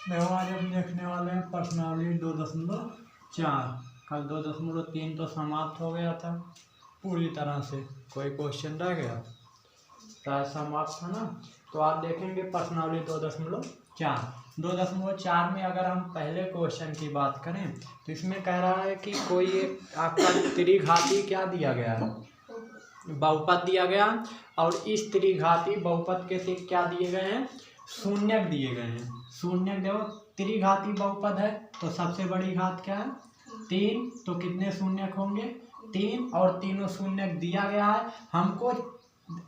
देखो आज हम देखने वाले हैं प्रश्नावली 2.4। कल 2.3 तो समाप्त हो गया था पूरी तरह से, कोई क्वेश्चन रह गया प्राय समाप्त था ना। तो आप देखेंगे प्रश्नावली 2.4। 2.4 में अगर हम पहले क्वेश्चन की बात करें तो इसमें कह रहा है कि कोई एक आपका त्रिघाती क्या दिया गया है, बहुपद दिया गया, और इस त्रिघाती बहुपद के से क्या दिए गए हैं, शून्यक दिए गए हैं। शून्यक देखो त्रिघाती बहुपद है तो सबसे बड़ी घात क्या है 3, तो कितने शून्यक होंगे 3, और तीनों शून्यक दिया गया है हमको।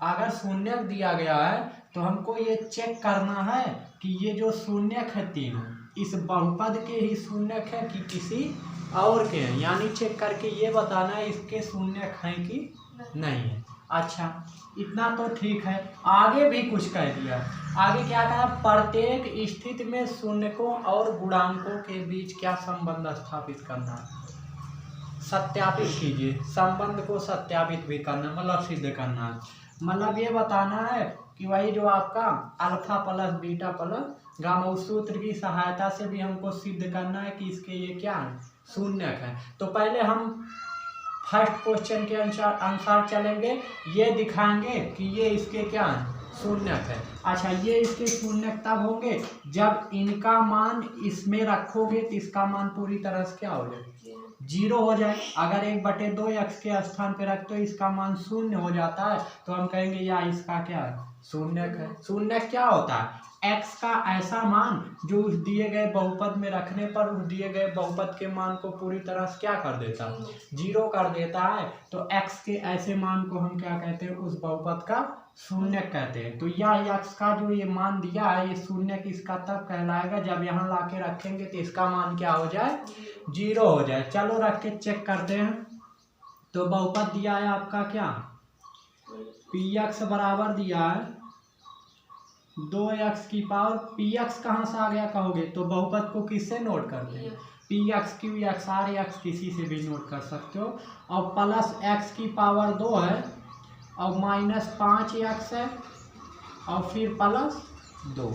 अगर शून्यक दिया गया है तो हमको ये चेक करना है कि ये जो शून्यक है तीनों इस बहुपद के ही शून्यक है कि किसी और के हैं, यानी चेक करके ये बताना है इसके शून्यक हैं कि नहीं है। अच्छा इतना तो ठीक है, आगे भी कुछ कह दिया। आगे क्या कहा, प्रत्येक स्थिति में शून्यकों और गुणांकों के बीच क्या संबंध स्थापित करना है, सत्यापित कीजिए। संबंध को सत्यापित भी करना मतलब सिद्ध करना है, मतलब ये बताना है कि वही जो आपका alpha plus beta plus gamma उस सूत्र की सहायता से भी हमको सिद्ध करना है कि इसके ये क्या है शून्यक है। तो पहले हम फर्स्ट क्वेश्चन के अनुसार चलेंगे, ये दिखाएंगे कि ये इसके क्या है शून्यक है। अच्छा ये इसके शून्यक तब होंगे जब इनका मान इसमें रखोगे तो इसका मान पूरी तरह से क्या हो जाए 0 हो जाए। अगर 1/2 x के स्थान पे रख तो इसका मान 0 हो जाता है, तो हम कहेंगे या इसका क्या है शून्यक है। शून्यक क्या होता है, x का ऐसा मान जो उस दिए गए बहुपद में रखने पर उस दिए गए बहुपद के मान को पूरी तरह से क्या कर देता है 0 कर देता है। तो x के ऐसे मान को हम क्या कहते हैं, उस बहुपद का शून्यक कहते हैं। तो यह x का जो ये मान दिया है ये शून्यक इसका तब कहलाएगा जब यहाँ ला के रखेंगे तो इसका मान क्या हो जाए 0 हो जाए। चलो रख के चेक करते हैं। तो बहुपद दिया है आपका क्या px बराबर दिया है 2x की पावर, px कहाँ से आ गया कहोगे तो बहुपद को किससे नोट करते हैं px q x r x किसी से भी नोट कर सकते हो, और प्लस x की पावर 2 है और माइनस 5x है और फिर प्लस 2।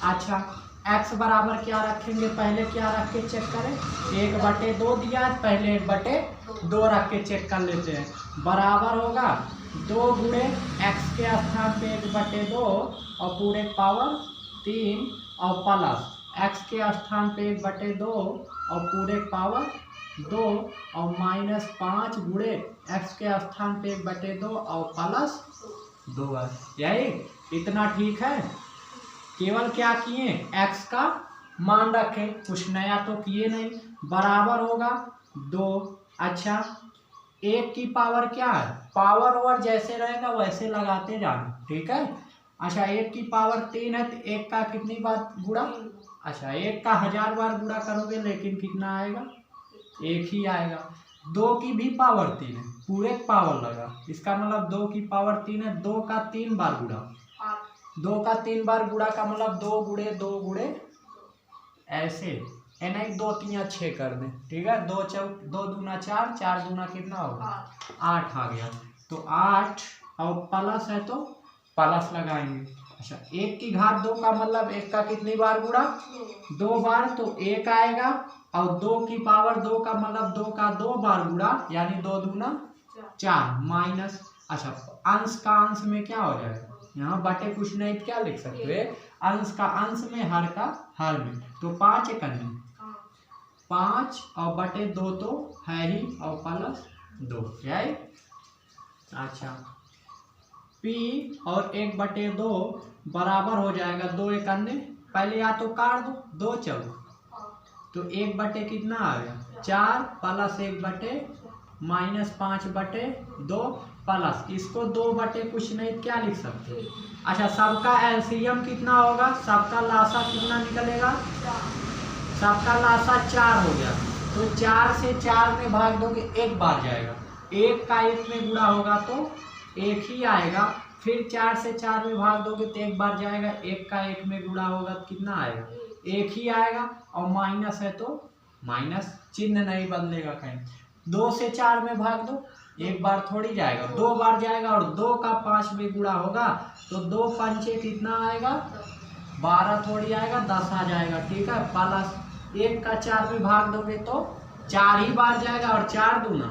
अच्छा x बराबर क्या रखेंगे, पहले क्या रख के चेक करें 1/2 दिया है, पहले 1/2 रख के चेक कर लेते हैं। बराबर होगा 2 गुणे x के स्थान पे 1/2 और पूरे पावर 3 और प्लस x के स्थान पे 1/2 और पूरे पावर 2 और माइनस 5 गुणे x के स्थान पे 1/2 और प्लस 2 है। यही इतना ठीक है। केवल क्या किए x का मान रखे, कुछ नया तो किए नहीं। बराबर होगा 2। अच्छा 1 की पावर क्या है, पावर ओवर जैसे रहेगा वैसे लगाते जाना, ठीक है। अच्छा 1 की पावर 3 है तो 1 का कितनी बार गुणा, अच्छा 1 का 1000 बार गुणा करोगे लेकिन कितना आएगा 1 ही आएगा। 2 की भी पावर 3 है, पूरे पावर लगा, इसका मतलब 2 की पावर 3 है, 2 का 3 बार गुणा, 2 का 3 बार गुणा का मतलब 2 गुणे 2 गुणे ऐसे यानी 2 3 6 कर दें, ठीक है। 2 दूना 4, 4 दूना कितना होगा 8 आ गया। तो 8 और प्लस है तो प्लस लगाएंगे। अच्छा 1 की घात 2 का मतलब 1 का कितनी बार गुणा 2 बार, तो 1 आएगा, और 2 की पावर 2 का मतलब 2 का 2 बार गुणा यानी 2 दूना 4 माइनस। अच्छा अंश का अंश में क्या हो जाएगा, यहाँ बटे कुछ नहीं क्या लिख सकते हैं, अंश का अंश में हर का हर में, तो 5 करने 5 और बटे 2 तो है ही और प्लस 2 है। अच्छा p और 1/2 बराबर हो जाएगा 2 1 पहले या तो काट दो 2 4, तो 1 कितना आ गया 4 प्लस 1 माइनस 5/2 प्लस इसको 2 कुछ नहीं क्या लिख सकते। अच्छा सबका एलसीएम कितना होगा, सबका लासा कितना निकलेगा, सबका लासा 4 हो गया, तो 4 से 4 में भाग दोगे 1 बार जाएगा, 1 का 1 में गुणा होगा तो 1 ही आएगा। फिर 4 से 4 में भाग दोगे तो 1 बार जाएगा, 1 का 1 में गुणा होगा तो कितना आएगा 1 ही आएगा, और माइनस है तो माइनस चिन्ह नहीं बदलेगा कहीं। 2 से 4 में भाग दो 1 बार थोड़ी जाएगा, 2 बार जाएगा, और 2 का 5 में गुणा होगा तो 2 पंचे कितना आएगा 12 थोड़ी आएगा 10 आ जाएगा, ठीक है। प्लस 1 का 4 में भाग दोगे तो 4 ही बार जाएगा और 4 दूना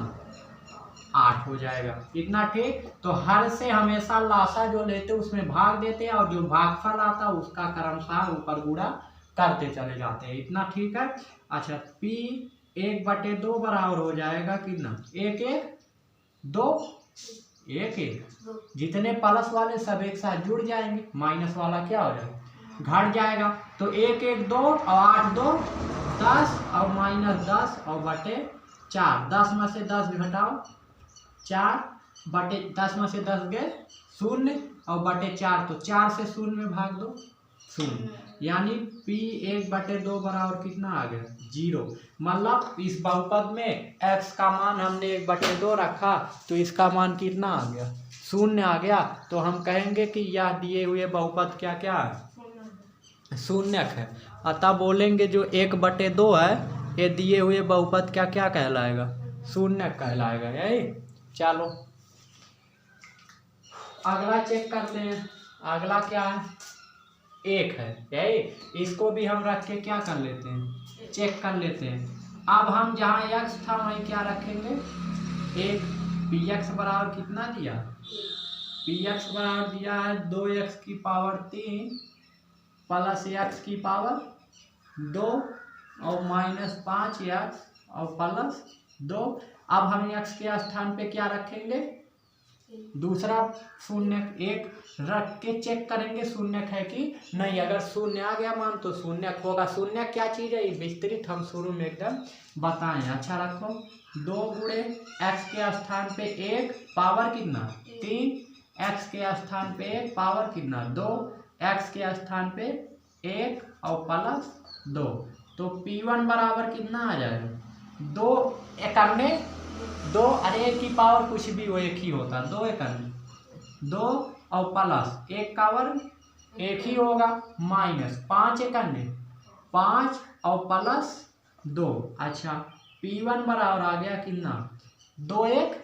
8 हो जाएगा, इतना ठीक। तो हर से हमेशा लासा जो लेते उसमें भाग देते हैं और जो भागफल आता है उसका क्रमशः ऊपर गुणा करते चले जाते हैं, इतना ठीक है। अच्छा P 1/2 बराबर हो जाएगा कितना, 1 1 2 1 1, जितने प्लस वाले सब एक साथ जुड़ जाएंगे, माइनस वाला क्या हो जाएगा घट जाएगा। तो 1 1 2 और 8 2 10 और -10 और बटे 4, 10 में से 10 घटाओ 4 बटे 10 में से 10 गए 0 और बटे 4, तो 4 से 0 में भाग दो 0, यानी P 1/2 बराबर कितना आ गया 0। मतलब इस बहुपद में x का मान हमने 1/2 रखा तो इसका मान कितना आ गया 0 आ गया। तो हम कहेंगे कि यह दिए हुए बहुपद क्या क्या है शून्यक है। अतः बोलेंगे जो 1/2 है ये दिए हुए बहुपद क्या क्या कहलाएगा शून्यक कहलाएगा, यही। चलो अगला चेक करते हैं, अगला क्या है 1 है, यही। इसको भी हम रख के क्या कर लेते हैं चेक कर लेते हैं। अब हम जहाँ x था वहीं क्या रखेंगे 1, px बराबर कितना दिया px बराबर दिया है 2x की पावर 3 प्लस x की पावर 2 और -5x और प्लस 2। अब हम x के स्थान पे क्या रखेंगे दूसरा शून्यक 1 रख के चेक करेंगे शून्यक है कि नहीं। अगर शून्य आ गया मान तो शून्यक होगा। शून्यक क्या चीज है विस्तृत हम शुरू में एकदम बताएं। अच्छा रखो 2 गुणे x के स्थान पे 1 पावर कितना 3, x के स्थान पे 1 पावर कितना 2, x के स्थान पे 1 और प्लस 2, तो P1 बराबर कितना आ जाएगा 2 एकन्ने 2, अरे 1 की पावर कुछ भी वो 1 ही होता, 2 एकन्ने 2 और प्लस 1 का वर्ग 1 ही होगा माइनस 5 एकन्ने 5 और प्लस 2। अच्छा P1 बराबर आ गया कितना 2 1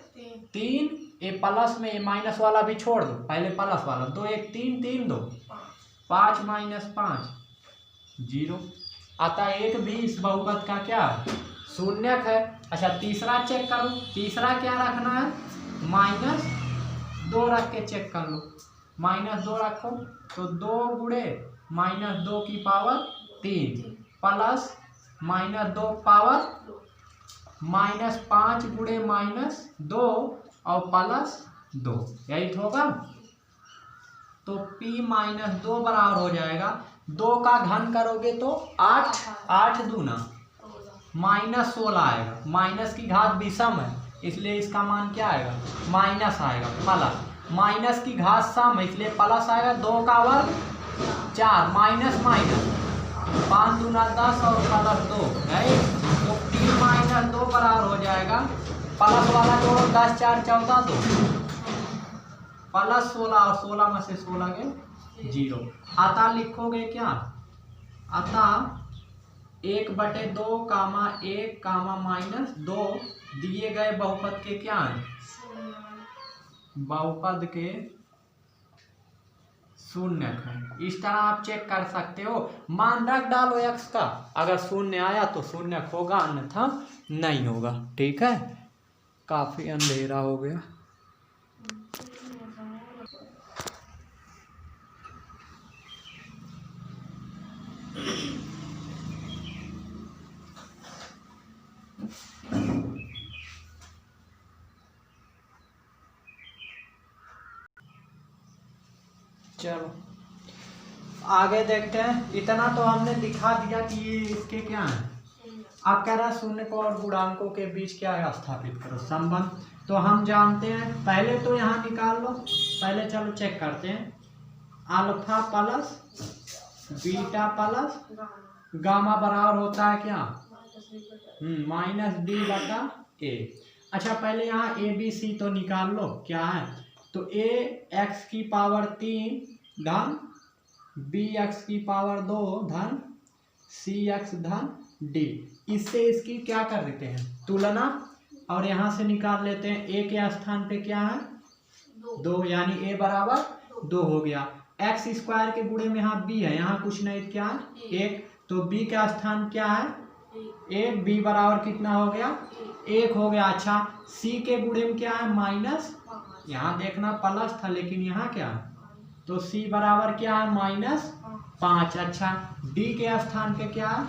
3, ये प्लस में ये माइनस वाला भी छोड़ दो, पहले प्लस वाला 2 1 3 3 2 5 -5 0। अतः 1 भी इस बहुपद का क्या है शून्यक है। अच्छा तीसरा चेक करो, तीसरा क्या रखना है -2 रख के चेक कर लो। -2 रखो तो 2 गुणे -2 की पावर 3 प्लस -2 पावर -5 गुणे -2 और प्लस 2, यही होगा। तो P -2 बराबर हो जाएगा 2 का घन करोगे तो 8 8 दूना -16 आएगा। माइनस की घात विषम है इसलिए इसका मान क्या आएगा माइनस आएगा, प्लस माइनस की घात सम है इसलिए प्लस आएगा। 2 का वर्ग 4 माइनस 5 दूना 10 और प्लस 2 है। तो P -2 बराबर हो जाएगा प्लस वाला जोड़ो 10 4 14 2 प्लस 16 और 16 में से 16 के 0। अतः लिखोगे क्या अतः 1/2 कामा 1 कामा -2 दिए गए बहुपद के क्या हैं बहुपद के शून्यक है। इस तरह आप चेक कर सकते हो। मान रख डालो x का, अगर शून्य आया तो शून्यक होगा अन्यथा नहीं होगा, ठीक है। काफी अंधेरा हो गया। चलो आगे देखते हैं। इतना तो हमने दिखा दिया कि ये इसके क्या हैं। आप कह रहा है शून्य को और गुणांकों के बीच क्या है स्थापित करो संबंध। तो हम जानते हैं पहले तो यहाँ निकाल लो, पहले चलो चेक करते हैं। Alpha plus beta plus gamma बराबर होता है क्या -d/a। अच्छा पहले यहाँ ए बी सी तो निकाल लो क्या है। तो a x की पावर 3 धन b x की पावर 2 धन c x धन d। इससे इसकी क्या कर देते हैं तुलना और यहाँ से निकाल लेते हैं। a के स्थान पे क्या है 2 यानी a बराबर 2 हो गया। एक्स स्क्वायर के गुणे में यहाँ बी है, यहाँ कुछ नहीं, क्या है एक, तो बी का स्थान क्या है एक, बी बराबर कितना हो गया एक हो गया। अच्छा सी के गुणे में क्या है माइनस, यहाँ देखना प्लस था लेकिन यहाँ क्या है, तो सी बराबर क्या है -5। अच्छा डी के स्थान पे क्या है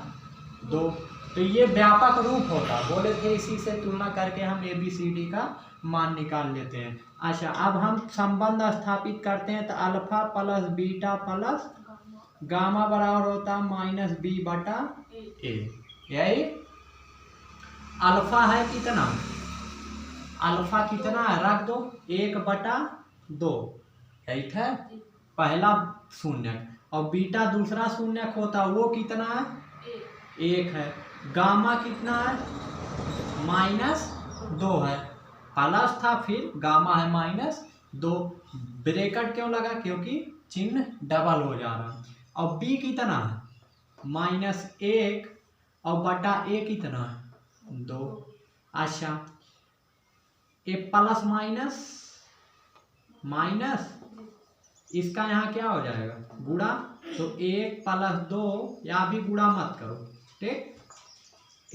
2। तो ये व्यापक रूप होता, बोले थे इसी से तुलना करके हम ABCD का मान निकाल लेते हैं। अच्छा अब हम संबंध स्थापित करते हैं, तो alpha plus beta plus gamma बराबर होता है -B/A। यही अल्फा है कितना, अल्फा कितना है रख दो 1/2, ठीक है पहला शून्य, और बीटा दूसरा शून्य होता वो कितना है 1 है। गामा कितना है -2 है, प्लस था फिर गामा है -2। ब्रैकेट क्यों लगा, क्योंकि चिन्ह डबल हो जा रहा है। और बी कितना है -1 और बटा ए कितना है 2। अच्छा ए प्लस माइनस इसका यहाँ क्या हो जाएगा गुणा, तो 1 + 2 या भी गुणा मत करो, ठीक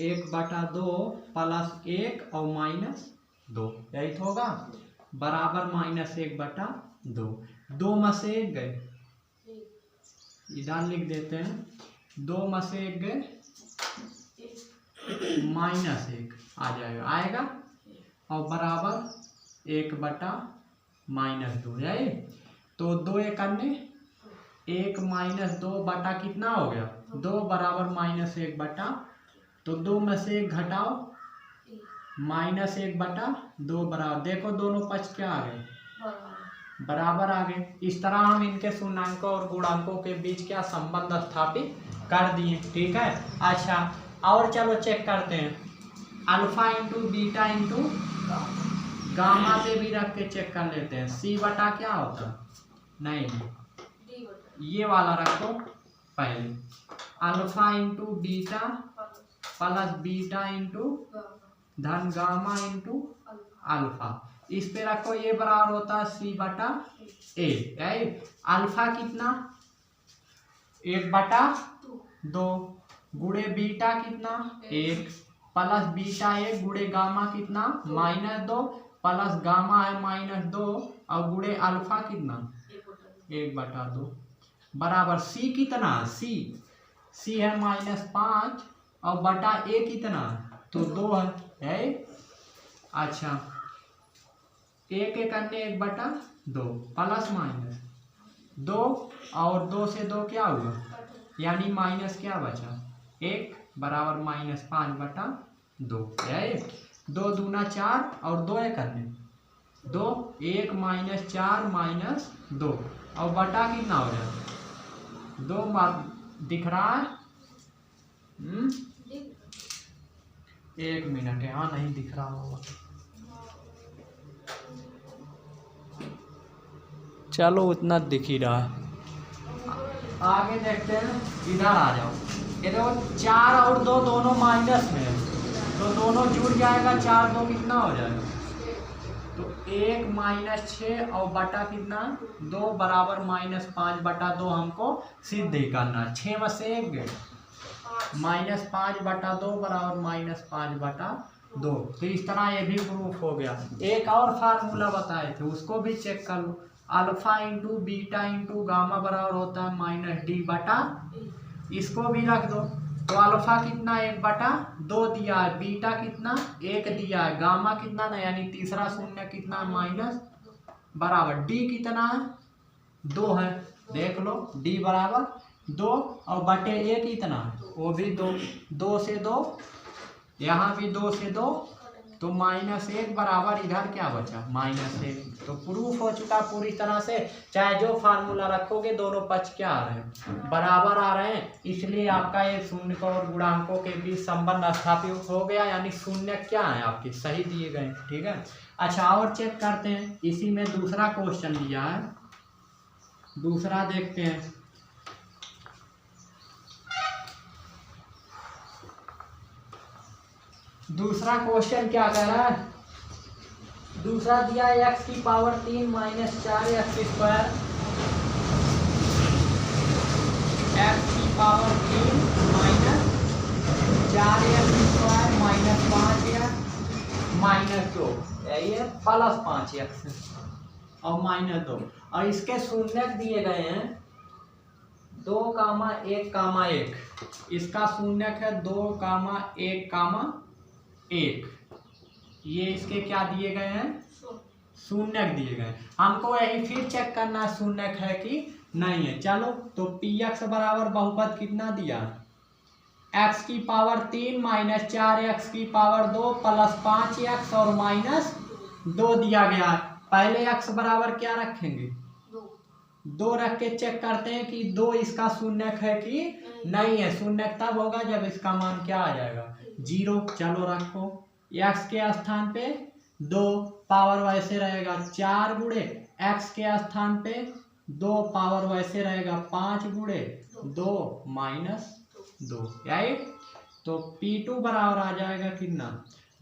1/2 + 1 और -2 यही तो होगा बराबर -1/2। 2 में से 1 गए, इधर लिख देते हैं 2 में से 1 गए -1 आ जाएगा, आएगा और बराबर 1/-2 यही। तो 2 1 अन्य 1 -2 बटा कितना हो गया 2 बराबर -1/, तो 2 में से 1 घटाओ -1/2 बराबर, देखो दोनों पक्ष क्या आ गए बराबर आ गए। इस तरह हम इनके शून्याङ्कों और गुणांकों के बीच क्या संबंध स्थापित कर दिए, ठीक है। अच्छा और चलो चेक करते हैं, alpha into beta into gamma पे भी रख के चेक कर लेते हैं। सी बटा क्या होता नहीं, ये वाला रखो पहले, alpha into beta plus beta into धन गामा इंटू अल्फा, इस पे रखो, ये बराबर होता है C/A। अल्फा कितना 1/2 गुणे बीटा कितना 1 प्लस बीटा 1 गुणे गामा कितना -2 प्लस गामा है -2 और गुणे अल्फा कितना 1/2 बराबर सी कितना, सी है -5 और बटा ए कितना तो 2 है। अच्छा 1 1 अन्य 1/2 प्लस माइनस 2 और 2 से 2 क्या हुआ यानी माइनस क्या बचा 1 बराबर -5/2 है। 2 दूना 4 और 2 1 अन्य 2 1 -4 -2 और बटा कितना हो जाए 2 दिख रहा है 1 मिनट है, हाँ नहीं दिख रहा होगा, चलो उतना दिख ही रहा है। आगे देखते हैं, इधर आ जाओ, ये देखो 4 और 2 दोनों माइनस में है तो दोनों जुड़ जाएगा, 4 2 कितना हो जाएगा तो 1 -6 और बटा कितना 2 बराबर -5/2 हमको सिद्ध ही करना है। 6 में से 1 गए -5/2 बराबर -5/2। तो इस तरह ये भी प्रूफ हो गया। एक और फार्मूला बताए थे उसको भी चेक कर लो, alpha into beta into gamma बराबर होता है -D/, इसको भी रख दो। तो अल्फा कितना 1/2 दिया है, बीटा कितना 1 दिया है, गामा कितना ना यानी तीसरा शून्य कितना माइनस बराबर डी कितना है 2 है, देख लो डी बराबर 2 और बटे ए कितना वो भी 2 से 2 यहाँ भी 2 से 2 तो -1 बराबर इधर क्या बचा -1। तो प्रूफ हो चुका पूरी तरह से, चाहे जो फार्मूला रखोगे दोनों पक्ष क्या आ रहे हैं बराबर आ रहे हैं, इसलिए आपका ये शून्य और गुणांकों के बीच संबंध स्थापित हो गया, यानी शून्य क्या है आपके सही दिए गए, ठीक है। अच्छा और चेक करते हैं, इसी में दूसरा क्वेश्चन दिया है, दूसरा देखते हैं। दूसरा क्वेश्चन क्या कह रहा है, दूसरा दिया है x की पावर 3 -4x² एक्स की power 3 minus 4x² minus 5x minus 2, यही है, प्लस 5x और माइनस 2। और इसके शून्यक दिए गए हैं 2, 1, 1। इसका शून्यक है 2, 1, 1। ये इसके क्या दिए गए हैं, शून्यक दिए गए। हमको यही फिर चेक करना है शून्यक है कि नहीं है। चलो तो px बराबर बहुपद कितना दिया, x की पावर 3 माइनस 4x की पावर 2 प्लस 5x और माइनस 2 दिया गया है। पहले x बराबर क्या रखेंगे, 2 रख के चेक करते हैं कि 2 इसका शून्यक है कि नहीं है। शून्यक तब होगा जब इसका मान क्या आ जाएगा, 0। चलो रखो, x के स्थान पे 2, पावर वैसे रहेगा 4 गुणे, x के स्थान पे 2, पावर वैसे रहेगा 5 गुणे 2 माइनस 2, यही। तो P2 बराबर आ जाएगा कितना,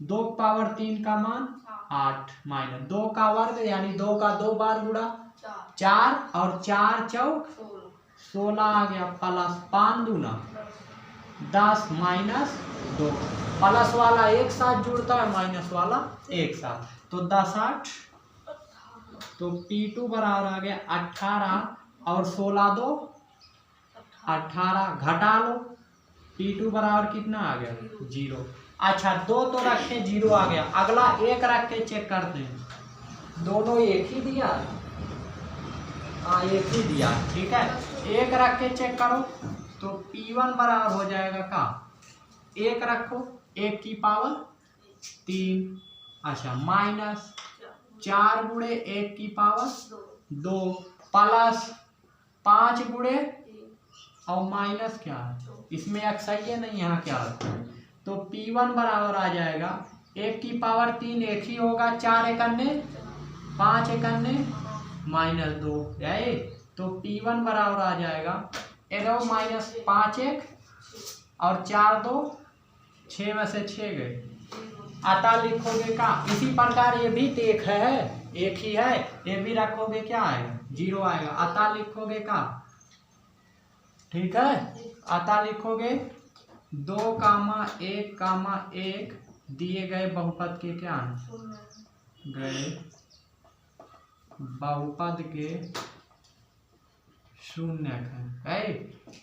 2 पावर 3 का मान 8 माइनस 2 का वर्ग यानी 2 का 2 बार गुणा 4 और 4 चौक 16 आ गया, प्लस 5 दूना 10 माइनस 2। प्लस वाला एक साथ जुड़ता है, माइनस वाला एक साथ, तो 10 8। तो P2 बराबर आ गया 18 और 16 2 18, घटा लो, P2 बराबर कितना आ गया, 0। अच्छा 2 तो रखे 0 आ गया। अगला 1 रख के चेक करते हैं, दोनों एक ही दिया, हाँ एक ही दिया, ठीक है। 1 रख के चेक करो तो P1 बराबर हो जाएगा का, 1 रखो 1 की पावर 3, अच्छा माइनस 4 गुणे 1 की पावर 2 प्लस 5 गुणे और माइनस क्या है, इसमें x सही है नहीं, यहाँ क्या है। तो P1 बराबर आ जाएगा 1 की पावर 3 1 ही होगा, 4 एकन्ने 5 एकन्ने माइनस 2, यही। तो P1 बराबर आ जाएगा 11 माइनस 5 1 और 4 2 6 में से 6 गए, आता लिखोगे का। इसी प्रकार ये भी तो एक ही है, ये भी रखोगे क्या आएगा, 0 आएगा। आता लिखोगे का, ठीक है, आता लिखोगे 2, 1, 1 दिए गए बहुपद के क्या गए, बहुपद के शून्यक है।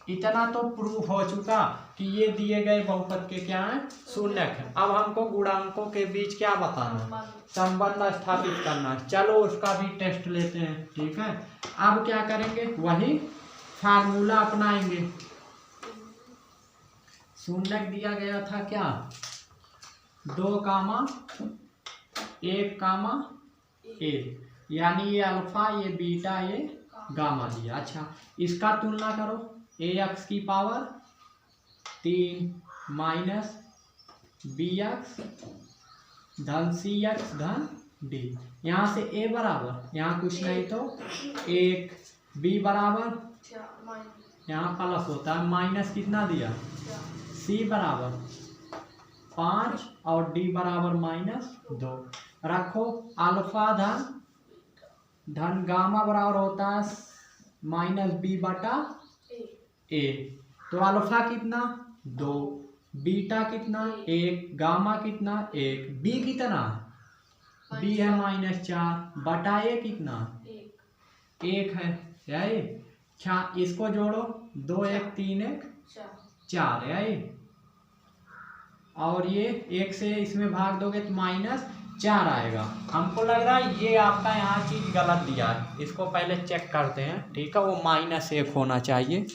इतना तो प्रूफ हो चुका कि ये दिए गए बहुपद के क्या है, शून्यक है। अब हमको गुणांकों के बीच क्या बताना, संबंध स्थापित करना। चलो उसका भी टेस्ट लेते हैं, ठीक है। अब क्या करेंगे, वही फार्मूला अपनाएंगे। शून्यक दिया गया था क्या, 2, 1, 1, यानी ये अल्फा ये बीटा ये गामा दिया। अच्छा इसका तुलना करो, ax की पावर 3 माइनस bx धन cx धन d। यहाँ से a बराबर, यहाँ कुछ नहीं तो 1, b बराबर यहाँ प्लस होता है, माइनस कितना दिया, c बराबर 5 और d बराबर माइनस 2। रखो अल्फा धन गामा बराबर होता है माइनस b बटा a। तो अल्फा कितना 2, बीटा कितना 1, गामा कितना 1, b कितना, b है माइनस 4 बटा a कितना 1 है, यही। अच्छा इसको जोड़ो, 2 1 3 1 4, यही। और ये 1 से इसमें भाग दोगे तो माइनस 4 आएगा। हमको लग रहा है ये आपका यहाँ चीज गलत दिया है, इसको पहले चेक करते हैं, ठीक है। वो -1 होना चाहिए।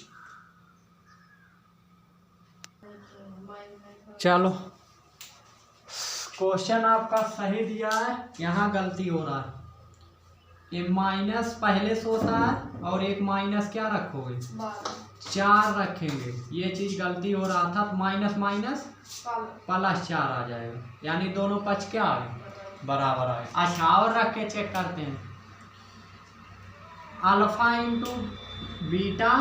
चलो क्वेश्चन आपका सही दिया है, यहाँ गलती हो रहा है। ये माइनस पहले से होता है और एक माइनस क्या रखोगे, 4 रखेंगे, ये चीज गलती हो रहा था। तो माइनस माइनस प्लस 4 आ जाएगा, यानी दोनों पक्ष क्या आ गए, बराबर आए। अच्छा और रख के चेक करते हैं, alpha into beta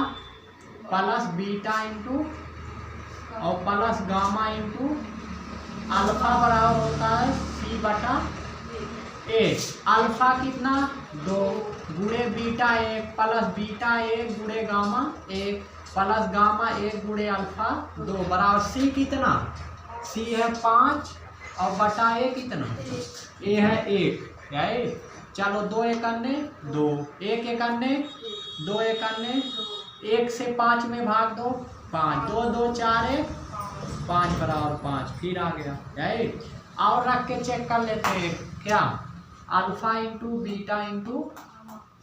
plus beta into और प्लस गामा इंटू अल्फा बराबर होता है c बटा a। अल्फा कितना 2 गुणे बीटा 1 प्लस बीटा 1 गुणे गामा 1, प्लस गामा 1 गुणे अल्फा 2 बराबर सी कितना, सी है 5 और बटा ए कितना, ए है 1 या 1। चलो 2 एकन्ने 2, 1 एकन्ने 2 एकन्ने 1 से 5 में भाग दो 5, 2 2 4 1 5 बराबर 5, फिर आ गया राइट। और रख के चेक कर लेते हैं क्या, अल्फा इंटू बीटा इंटू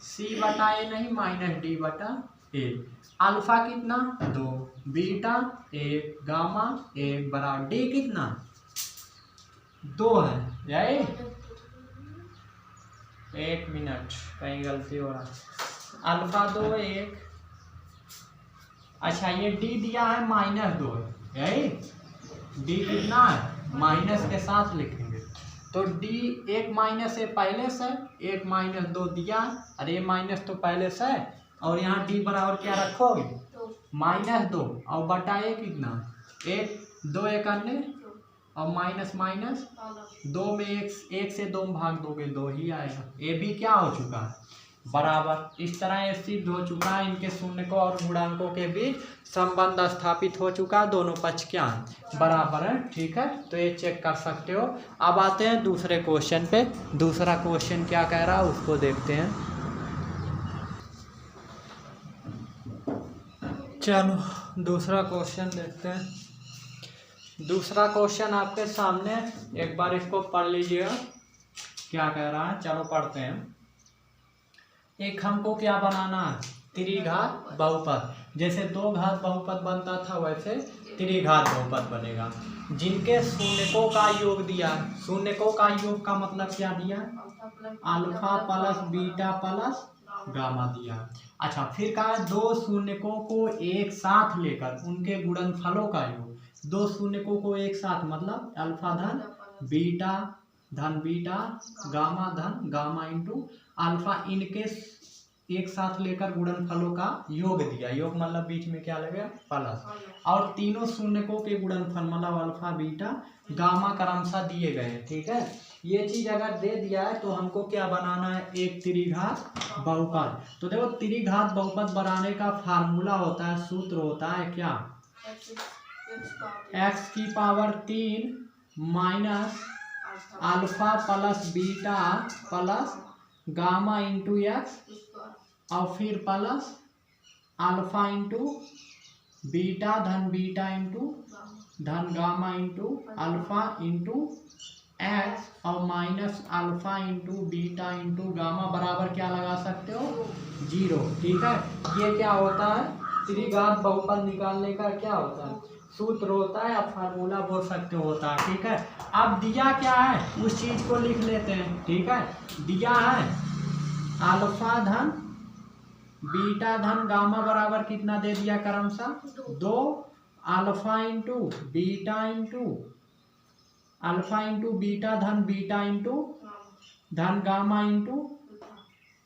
सी बटा ए नहीं माइनस डी बटा ए। अल्फा कितना 2, बीटा 1, गामा 1 बराबर डी कितना 2 है राइट। 1 मिनट कहीं गलती हो रहा है, अल्फा 2 1। अच्छा ये डी दिया है -2 राइट, डी कितना है माइनस के साथ लिखेंगे तो डी 1 माइनस ए पहले से 1 -2 दिया, अरे माइनस तो पहले से, और यहाँ डी बराबर क्या रखोगे -2 और बटा ए कितना 1, 2 एकन्ने और माइनस माइनस 2 में 1 से 2 भाग दोगे 2 ही आएगा। ए भी क्या हो चुका है बराबर। इस तरह ये सिद्ध हो चुका है इनके शून्यकों और गुणांकों के बीच संबंध स्थापित हो चुका है, दोनों पक्ष क्या है बराबर है। ठीक है, तो ये चेक कर सकते हो। अब आते हैं दूसरे क्वेश्चन पे, दूसरा क्वेश्चन क्या कह रहा है उसको देखते हैं। चलो दूसरा क्वेश्चन देखते हैं। दूसरा क्वेश्चन आपके सामने, एक बार इसको पढ़ लीजिएगा क्या कह रहा है। चलो पढ़ते हैं। एक हमको क्या बनाना है, त्रिघात बहुपद। जैसे 2 घात बहुपद बनता था वैसे त्रिघात बहुपद बनेगा, जिनके शून्यकों का योग दिया। शून्यकों का योग का मतलब क्या दिया, alpha plus beta plus gamma दिया। अच्छा फिर कहा 2 शून्यकों को एक साथ लेकर उनके गुणनफलों का योग। 2 शून्यकों को एक साथ मतलब अल्फा धन बीटा गामा धन गामा इंटू अल्फा, इनके एक साथ लेकर गुणनफलों का योग दिया। योग मतलब बीच में क्या लगेगा प्लस, और तीनों शून्यकों के गुणनफल मतलब अल्फा बीटा गामा क्रमशः दिए गए हैं। ठीक है, ये चीज अगर दे दिया है तो हमको क्या बनाना है, एक त्रिघात बहुपद। तो देखो त्रिघात बहुपद बनाने का फार्मूला होता है, सूत्र होता है क्या, x की power 3 minus alpha plus beta plus gamma into x और फिर plus alpha into beta into धन gamma into alpha into x और minus alpha into beta into gamma बराबर क्या लगा सकते हो 0। ठीक है, ये क्या होता है त्रिघात बहुपद निकालने का क्या होता है सूत्र होता है, आप फार्मूला बोल सकते हो होता है। ठीक है, अब दिया क्या है उस चीज को लिख लेते हैं। ठीक है, दिया है अल्फा धन बीटा धन गामा बराबर कितना दे दिया क्रमशः 2 अल्फा इंटू बीटा इंटू धन गामा इंटू,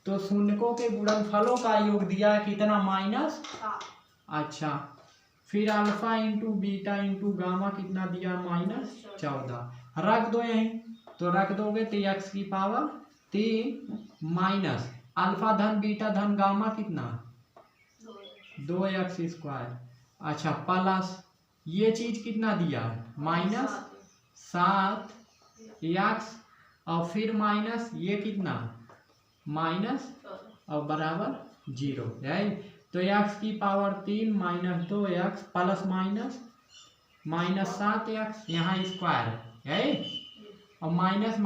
तो शून्यकों के गुणनफलों का योग दिया है कितना -। अच्छा फिर alpha into beta into gamma कितना दिया -14। रख दो यहीं, तो रख दोगे तो x की पावर 3 माइनस अल्फा धन बीटा धन गामा कितना 2x²। अच्छा प्लस ये चीज कितना दिया -7x और फिर माइनस ये कितना माइनस और बराबर 0 है। तो x की power 3 minus 2x plus minus 7x यहाँ स्क्वायर है और माइनस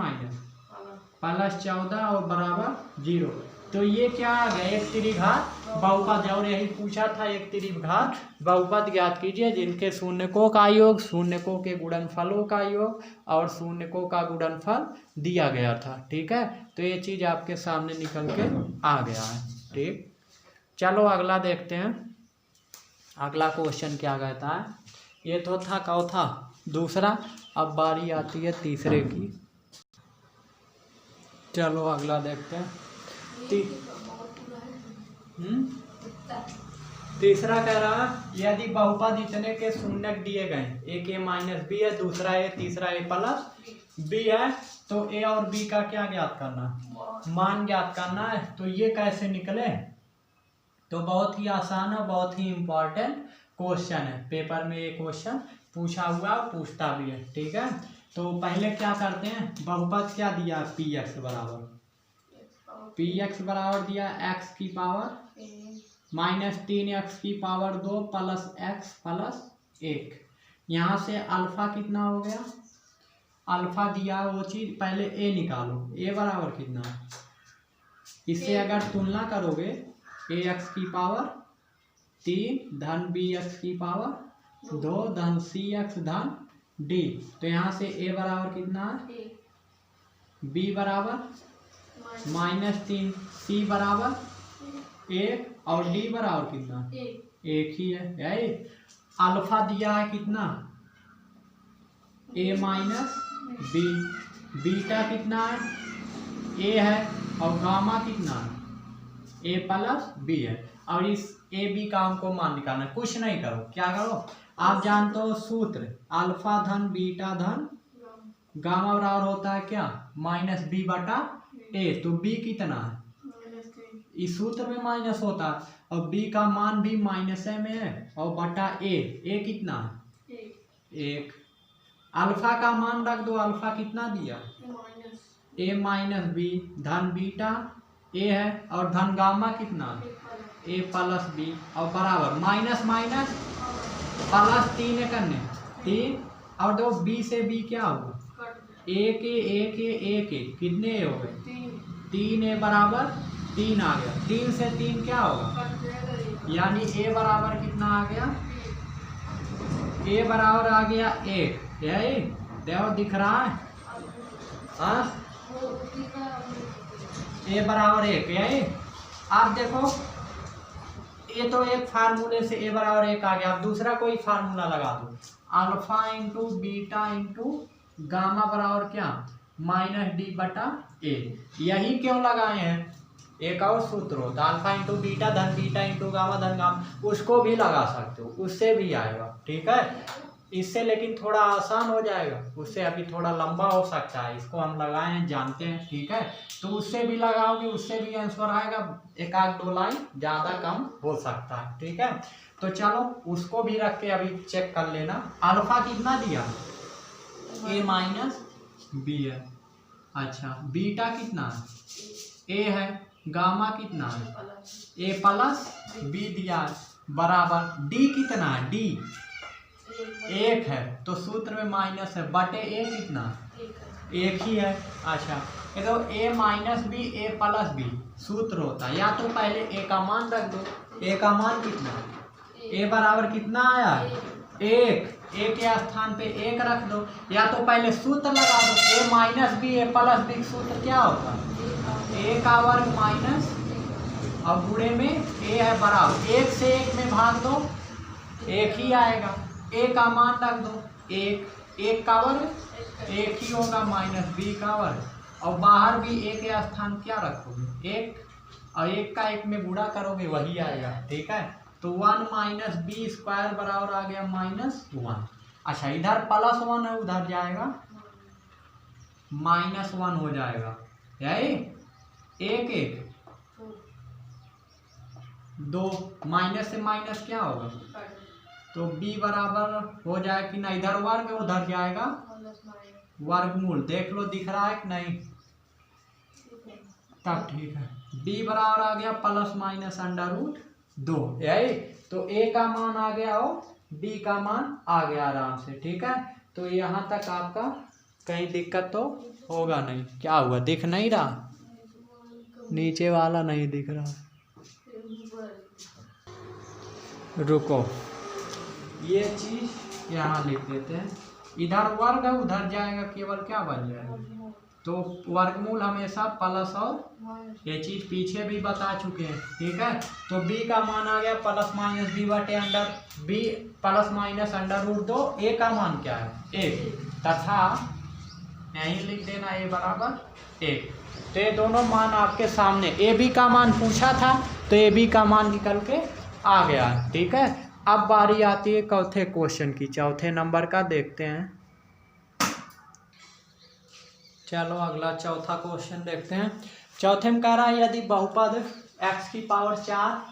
प्लस 14 और बराबर 0। तो ये क्या आ गया एक त्रिघात बहुपद, और यही पूछा था एक त्रिघात बहुपद ज्ञात कीजिए जिनके शून्यकों का योग, शून्यकों के गुणनफलों का योग और शून्यकों का गुणनफल दिया गया था। ठीक है, तो ये चीज़ आपके सामने निकल के आ गया है। ठीक, चलो अगला देखते हैं। अगला क्वेश्चन क्या कहता है, ये तो था चौथा, दूसरा, अब बारी आती है तीसरे की। चलो अगला देखते हैं। तीसरा कह रहा है यदि बहुपद इतने के शून्यक दिए गए, एक a माइनस बी है, दूसरा a, तीसरा a प्लस बी है, तो a और b का क्या ज्ञात करना, मान ज्ञात करना है। तो ये कैसे निकले, तो बहुत ही आसान और बहुत ही इम्पोर्टेंट क्वेश्चन है, पेपर में ये क्वेश्चन पूछा हुआ पूछता भी है। ठीक है, तो पहले क्या करते हैं, बहुपद क्या दिया, पी एक्स बराबर दिया एक्स की power -3x² plus x plus 1। यहाँ से अल्फा कितना हो गया, अल्फा दिया वो चीज पहले ए निकालो, ए बराबर कितना, इससे अगर तुलना करोगे ax³ धन bx² 2 धन cx धन d, तो यहाँ से a बराबर कितना है, b बराबर -3, c बराबर 1 और d बराबर कितना, 1 ही है। यही अल्फा दिया है कितना, a माइनस b, बीटा कितना है, a है, और गामा कितना है, a प्लस b है। और इस a b का हमको मान निकालना है। कुछ नहीं करो, क्या करो, आप जानते हो सूत्र, अल्फा धन बीटा धन गामा बराबर होता है क्या, -b/a। तो b कितना है, इस सूत्र में माइनस होता है, और b का मान भी माइनस में है, और बटा a कितना है, 1। अल्फा का मान रख दो, अल्फा कितना दिया, a माइनस b धन बीटा a है, और धन गामा कितना, a प्लस b, और बराबर माइनस प्लस 3 करने 3, और दो b से b क्या होगा, 1 कितने a हो गए, 3a बराबर 3 आ गया, 3 से 3 क्या होगा, यानी a बराबर कितना आ गया, a बराबर आ गया 1। यही देखो दिख रहा है, हाँ a बराबर 1। यही आप देखो, ये तो एक फार्मूले से a बराबर 1 आ गया, आप दूसरा कोई फार्मूला लगा दो, alpha into beta into gamma बराबर क्या, -d/a। यही क्यों लगाए हैं, एक और सूत्र होता है अल्फा इंटू बीटा धन बीटा इंटू गामा धन गामा, उसको भी लगा सकते हो, उससे भी आएगा। ठीक है, इससे लेकिन थोड़ा आसान हो जाएगा, उससे अभी थोड़ा लंबा हो सकता है, इसको हम लगाए हैं जानते हैं। ठीक है, तो उससे भी लगाओगे, उससे भी आंसर आएगा, एक आध 2 लाइन ज़्यादा कम हो सकता है। ठीक है, तो चलो उसको भी रख के अभी चेक कर लेना। अल्फा कितना दिया, a माइनस b है, अच्छा बीटा कितना है, a है, गामा कितना है, a प्लस b दिया है, बराबर d कितना है, d 1 है, तो सूत्र में माइनस है, बटे a कितना, 1 ही है। अच्छा ये तो a minus b a plus b सूत्र होता है, या तो पहले a का मान रख दो, a का मान कितना, a बराबर कितना आया, 1, a के स्थान पे 1 रख दो, या तो पहले सूत्र लगा दो, a minus b a plus b सूत्र क्या होता है, a का वर्ग माइनस, और गुणे में a है बराबर, 1 से 1 में भाग दो, 1 ही आएगा, a का मान रख दो, 1 का वर्ग 1 ही होगा, माइनस b का वर्ग, और बाहर भी a के स्थान क्या रखोगे, 1, और 1 का 1 में गुणा करोगे वही आएगा। ठीक है, तो 1 माइनस b² बराबर आ गया -1। अच्छा इधर +1 है, उधर जाएगा -1 हो जाएगा, यही 1 2, माइनस से माइनस क्या होगा, तो b बराबर हो जाए कि ना, इधर वर्ग उधर जाएगा वर्गमूल, देख लो दिख रहा है कि नहीं, तब ठीक है। b बराबर आ गया ±√2, यही तो a का मान आ गया और b का मान आ गया आराम से। ठीक है, तो यहाँ तक आपका कहीं दिक्कत तो होगा नहीं। क्या हुआ, दिख नहीं रहा, नीचे वाला नहीं दिख रहा, रुको ये चीज यहाँ लिख देते हैं, इधर वर्ग है उधर जाएगा, केवल क्या बन जाएगा, तो वर्गमूल हमेशा प्लस, और ये चीज पीछे भी बता चुके हैं। ठीक है, तो b का मान आ गया +-b/√2, a का मान क्या है 1, तथा यहीं लिख देना a बराबर 1। तो ये दोनों मान आपके सामने, a b का मान पूछा था तो a b का मान निकल के आ गया। ठीक है, अब बारी आती है चौथे क्वेश्चन की, चौथे नंबर का देखते हैं। चलो अगला चौथा क्वेश्चन देखते हैं। चौथे में कह रहा है यदि बहुपद x की पावर 4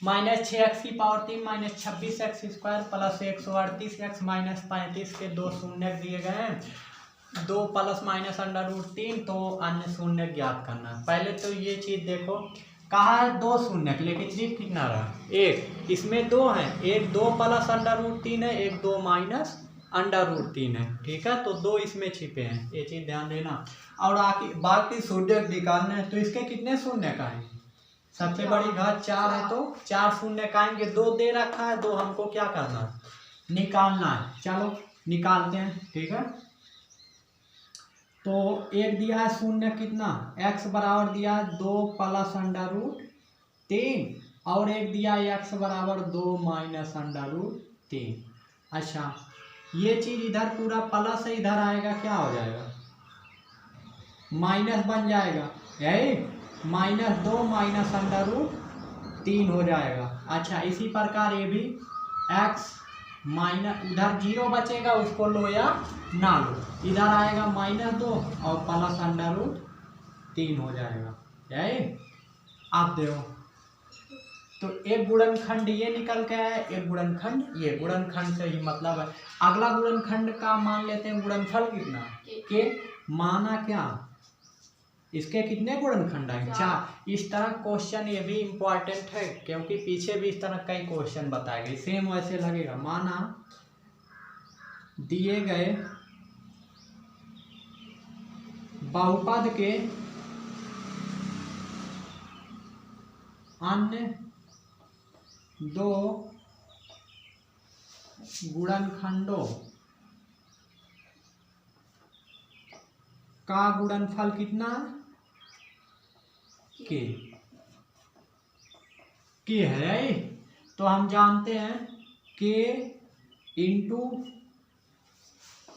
माइनस 6x की power 3 minus 26x square plus 138x minus 35 के दो शून्य दिए गए हैं, 2 प्लस माइनस अंडर रूट 3, तो अन्य शून्य ज्ञात करना। पहले तो ये चीज देखो, कहा है 2 शून्य, लेकिन चीज कितना रहा 1, इसमें 2 है, एक 2 प्लस अंडर रूट 3 है, एक 2 माइनस अंडर रूट 3 है, ठीक है, तो 2 इसमें छिपे हैं, ये चीज ध्यान देना। और बाकी शून्य निकालने हैं, तो इसके कितने शून्य का है, सबसे बड़ी घात 4 है, तो 4 शून्य का आएंगे, 2 दे रखा है, 2 हमको क्या करना है, निकालना है। चलो निकालते हैं, ठीक है। तो एक दिया है शून्य कितना, x बराबर दिया है 2 प्लस अंडर रूट 3, और एक दिया है x बराबर 2 माइनस अंडर रूट 3। अच्छा, ये चीज इधर पूरा प्लस है, इधर आएगा क्या हो जाएगा, माइनस बन जाएगा, यही माइनस 2 माइनस अंडर रूट 3 हो जाएगा। अच्छा, इसी प्रकार ये भी x माइनस, उधर 0 बचेगा, उसको लो या ना लो, इधर आएगा माइनस 2 और प्लस अंडर रूट 3 हो जाएगा, यही आप देखो। तो एक गुणनखंड ये निकल के आया, एक गुणनखंड ये, गुणनखंड से ही मतलब है। अगला गुणनखंड का मान लेते हैं गुणनफल कितना, के माना क्या, इसके कितने गुणनखंड है 4। इस तरह क्वेश्चन ये भी इम्पोर्टेंट है, क्योंकि पीछे भी इस तरह कई क्वेश्चन बताए गए, सेम वैसे लगेगा। माना दिए गए बहुपद के अन्य 2 गुणनखंडों का गुणनफल कितना है, के है, तो हम जानते हैं के इंटू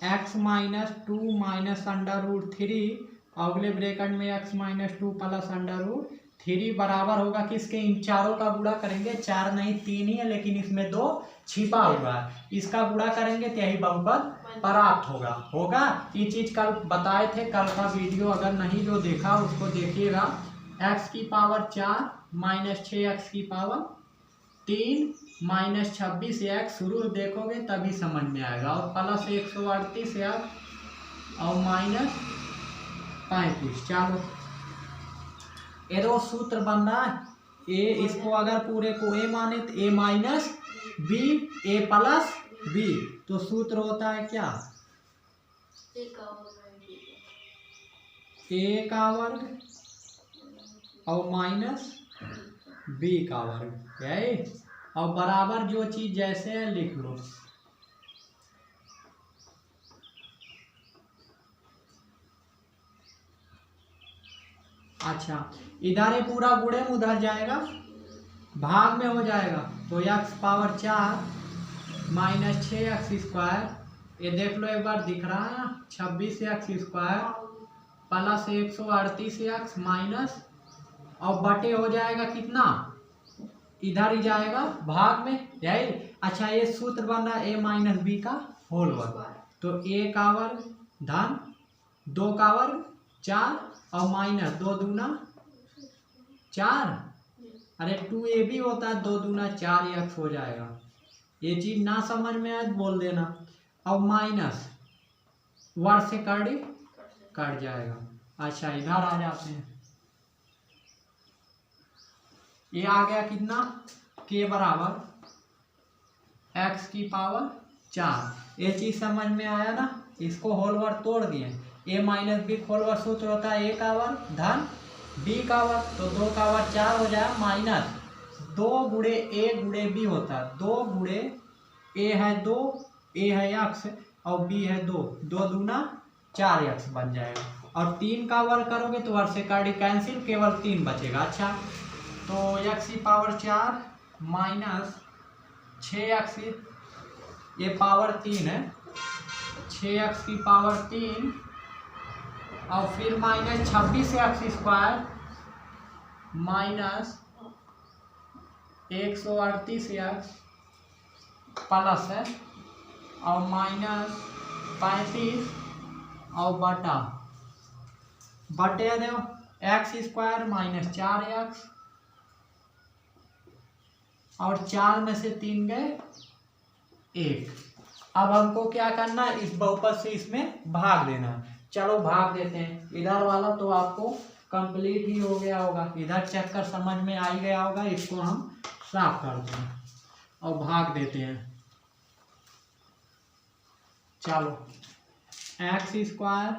एक्स माइनस 2 माइनस अंडर रूट 3, अगले ब्रैकेट में x minus 2 plus under root 3 बराबर होगा किसके, इन चारों का गुणा करेंगे, 4 नहीं 3 ही है, लेकिन इसमें 2 छिपा हुआ है, इसका गुणा करेंगे तो यही बहुपद प्राप्त होगा। ये चीज कल बताए थे, कल का वीडियो अगर नहीं जो देखा उसको देखिएगा। x की पावर 4 माइनस 6x की पावर 3 माइनस 26x, शुरू देखोगे तभी समझ में आएगा, और प्लस 138x और माइनस 35। चलो ये दो सूत्र बन रहा है, ए, इसको अगर पूरे को a माने तो a minus b, a plus b, तो सूत्र होता है क्या, a का वर्ग और माइनस b का वर्ग, यही, और बराबर जो चीज जैसे है लिख लो। अच्छा, इधर ये पूरा गुणे में उधर जाएगा, भाग में हो जाएगा, तो x power 4 minus 6x square, ये देख लो एक बार दिख रहा है ना, 26x square plus 138x minus, और बटे हो जाएगा कितना, इधर ही जाएगा भाग में, यही। अच्छा, ये सूत्र बन रहा है a माइनस बी का होल वर्ग, तो a का वर्ग धन 2 का वर्ग 4 और माइनस 2 दूना 4, अरे 2ab होता है, 2 दूना 4x हो जाएगा। ये चीज ना समझ में आए बोल देना, और माइनस वर्ग से कट जाएगा। अच्छा, इधर आ जाते हैं, ये आ गया कितना, के बराबर x की पावर 4, ये चीज समझ में आया ना, इसको होल वर्ग तोड़ दिए, a माइनस बी होल वर्ग सूत्र होता है a का वर्ग धन b का वर्ग, तो 2 का वर्ग 4 हो जाए, माइनस 2 गुणे a गुणे b होता है, 2 गुणे a है 2, a है x और b है 2, 2 दूना 4x बन जाएगा, और 3 का वर्ग करोगे तो वर्ग से कार्डी कैंसिल, केवल 3 बचेगा। अच्छा, तो x की पावर 4 माइनस 6x, ये पावर 3 है, 6x की पावर 3 और फिर minus 26x square minus 138x plus है और माइनस 35 और बटे दो x स्क्वायर माइनस 4x और 4 में से 3 गए 1। अब हमको क्या करना है, इस बहुपद से इसमें भाग देना है। चलो भाग देते हैं। इधर वाला तो आपको कंप्लीट ही हो गया होगा, इधर चेक कर समझ में आ ही गया होगा। इसको हम साफ करते हैं और भाग देते हैं। चलो x²